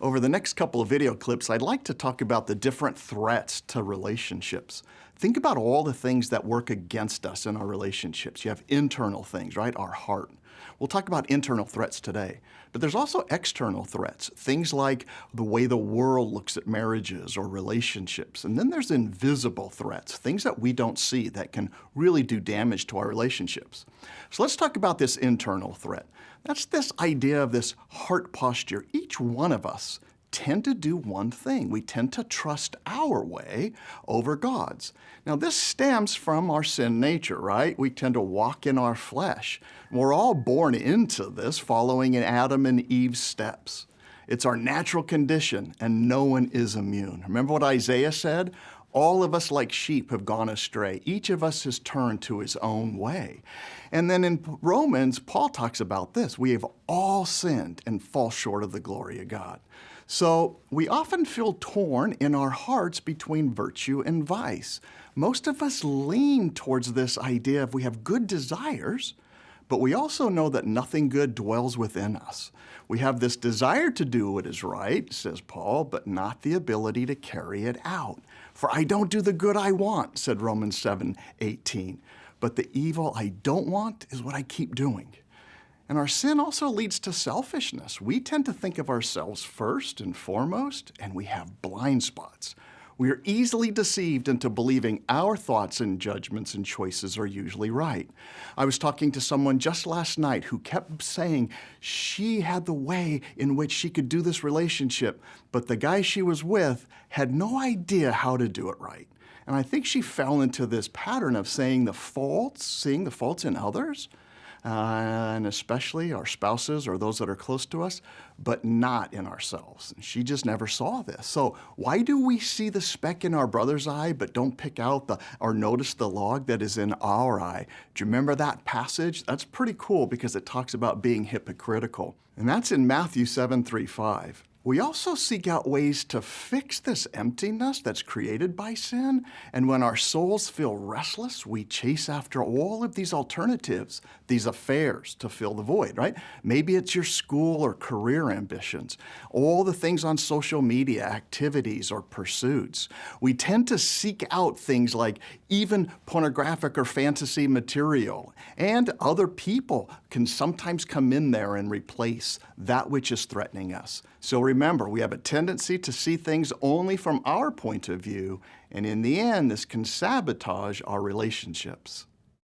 Over the next couple of video clips, I'd like to talk about the different threats to relationships. Think about all the things that work against us in our relationships. You have internal things, right? Our heart. We'll talk about internal threats today, but there's also external threats, things like the way the world looks at marriages or relationships. And then there's invisible threats, things that we don't see that can really do damage to our relationships. So let's talk about this internal threat. That's this idea of this heart posture. Each one of us tend to do one thing. We tend to trust our way over God's. Now, this stems from our sin nature, right? We tend to walk in our flesh. We're all born into this, following in Adam and Eve's steps. It's our natural condition, and no one is immune. Remember what Isaiah said? All of us like sheep have gone astray. Each of us has turned to his own way. And then in Romans, Paul talks about this. We have all sinned and fall short of the glory of God. So we often feel torn in our hearts between virtue and vice. Most of us lean towards this idea of we have good desires, but we also know that nothing good dwells within us. We have this desire to do what is right, says Paul, but not the ability to carry it out. For I don't do the good I want, said Romans 7:18. But the evil I don't want is what I keep doing. And our sin also leads to selfishness. We tend to think of ourselves first and foremost, and we have blind spots. We are easily deceived into believing our thoughts and judgments and choices are usually right. I was talking to someone just last night who kept saying she had the way in which she could do this relationship, but the guy she was with had no idea how to do it right. And I think she fell into this pattern of seeing the faults in others, and especially our spouses or those that are close to us, but not in ourselves. And she just never saw this. So why do we see the speck in our brother's eye but don't pick out or notice the log that is in our eye? Do you remember that passage? That's pretty cool because it talks about being hypocritical. And that's in Matthew 7:3-5. We also seek out ways to fix this emptiness that's created by sin. And when our souls feel restless, we chase after all of these alternatives, these affairs to fill the void, right? Maybe it's your school or career ambitions, all the things on social media, activities or pursuits. We tend to seek out things like even pornographic or fantasy material, and other people can sometimes come in there and replace that which is threatening us. So remember, we have a tendency to see things only from our point of view, and in the end, this can sabotage our relationships.